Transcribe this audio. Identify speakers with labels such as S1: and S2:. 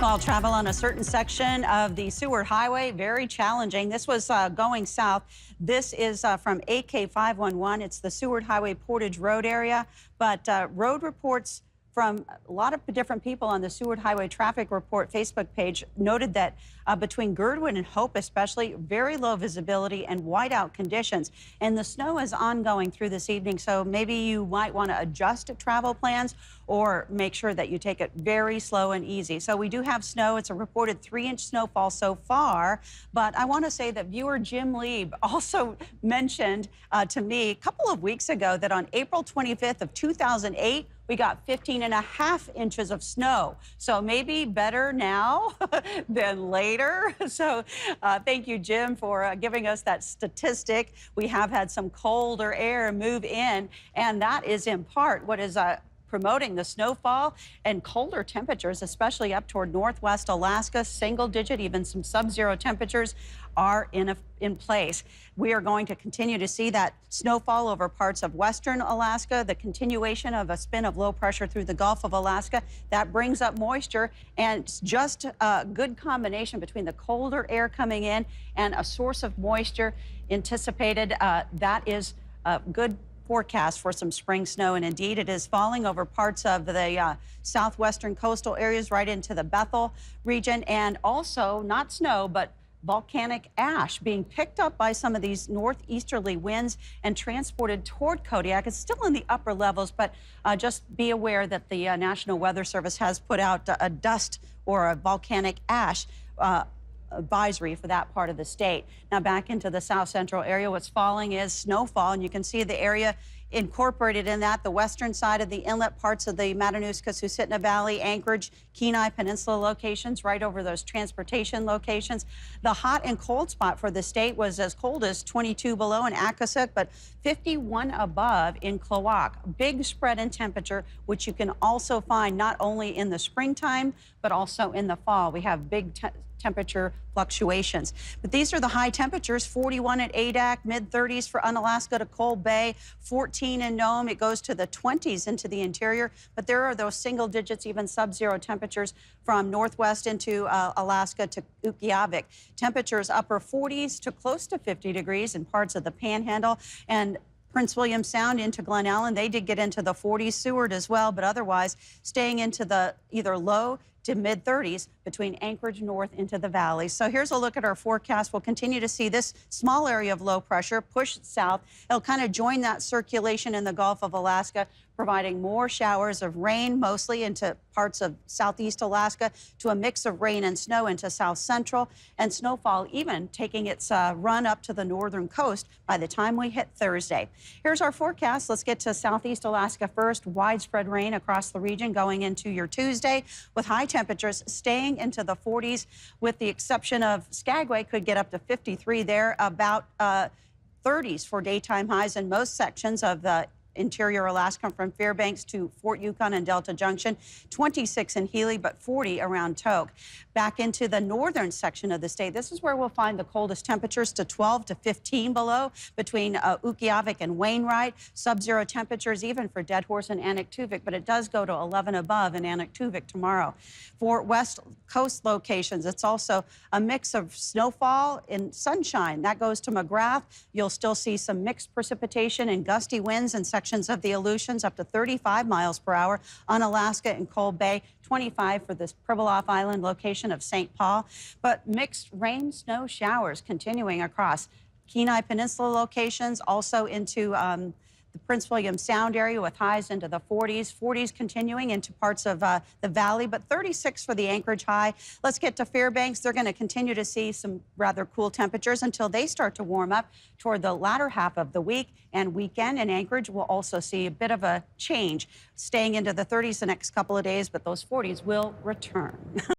S1: Well, travel on a certain section of the Seward Highway, very challenging. This was going south. This is from AK 511. It's the Seward Highway Portage Road area. But road reports from a lot of different people on the Seward Highway Traffic Report Facebook page noted that between Girdwood and Hope especially, very low visibility and whiteout conditions. And the snow is ongoing through this evening, so maybe you might want to adjust travel plans or make sure that you take it very slow and easy. So we do have snow. It's a reported 3-inch snowfall so far. But I want to say that viewer Jim Lieb also mentioned to me a couple of weeks ago that on April 25th of 2008, we got 15.5 inches of snow. So maybe better now than later. So thank you, Jim, for giving us that statistic. We have had some colder air move in, and that is in part what is promoting the snowfall and colder temperatures, especially up toward northwest Alaska. Single digit, even some sub-zero temperatures are in place. We are going to continue to see that snowfall over parts of western Alaska, the continuation of a spin of low pressure through the Gulf of Alaska. That brings up moisture, and it's just a good combination between the colder air coming in and a source of moisture anticipated. That is a good forecast for some spring snow, and indeed it is falling over parts of the southwestern coastal areas right into the Bethel region, and also not snow but volcanic ash being picked up by some of these northeasterly winds and transported toward Kodiak. It's still in the upper levels, but just be aware that the National Weather Service has put out a dust or a volcanic ash advisory for that part of the state. Now back into the south central area, what's falling is snowfall, and you can see the area incorporated in that, the western side of the inlet parts of the Matanuska-Susitna Valley, Anchorage, Kenai Peninsula locations, right over those transportation locations. The hot and cold spot for the state was as cold as 22 below in Akasuk, but 51 above in Klawock. Big spread in temperature, which you can also find not only in the springtime, but also in the fall. We have big temperature fluctuations. But these are the high temperatures: 41 at Adak, mid-30s for Unalaska to Cold Bay, 14 in Nome. It goes to the 20s into the interior, but there are those single digits, even sub-zero temperatures from northwest into Alaska to Utqiagvik. Temperatures upper 40s to close to 50 degrees in parts of the Panhandle, and Prince William Sound into Glen Ellen, they did get into the 40s, Seward as well, but otherwise staying into the either low to mid-30s between Anchorage north into the valley. So here's a look at our forecast. We'll continue to see this small area of low pressure push south. It'll kind of join that circulation in the Gulf of Alaska, providing more showers of rain, mostly into parts of southeast Alaska, to a mix of rain and snow into south central, and snowfall even taking its run up to the northern coast by the time we hit Thursday. Here's our forecast. Let's get to southeast Alaska first. Widespread rain across the region going into your Tuesday, with high temperatures staying into the 40s, with the exception of Skagway, could get up to 53 there, about 30s for daytime highs in most sections of the interior Alaska from Fairbanks to Fort Yukon and Delta Junction, 26 in Healy, but 40 around Tok. Back into the northern section of the state, this is where we'll find the coldest temperatures, to 12 to 15 below between Utqiagvik and Wainwright. Sub-zero temperatures even for Deadhorse and Anaktuvik, but it does go to 11 above in Anaktuvik tomorrow. For west coast locations, it's also a mix of snowfall and sunshine. That goes to McGrath. You'll still see some mixed precipitation and gusty winds in sections of the Aleutians, up to 35 miles per hour on Alaska and Cold Bay, 25 for this Pribilof Island location of St. Paul. But mixed rain, snow showers continuing across Kenai Peninsula locations, also into the Prince William Sound area with highs into the 40s. 40s continuing into parts of the valley, but 36 for the Anchorage high. Let's get to Fairbanks. They're going to continue to see some rather cool temperatures until they start to warm up toward the latter half of the week and weekend. And Anchorage will also see a bit of a change, staying into the 30s the next couple of days, but those 40s will return.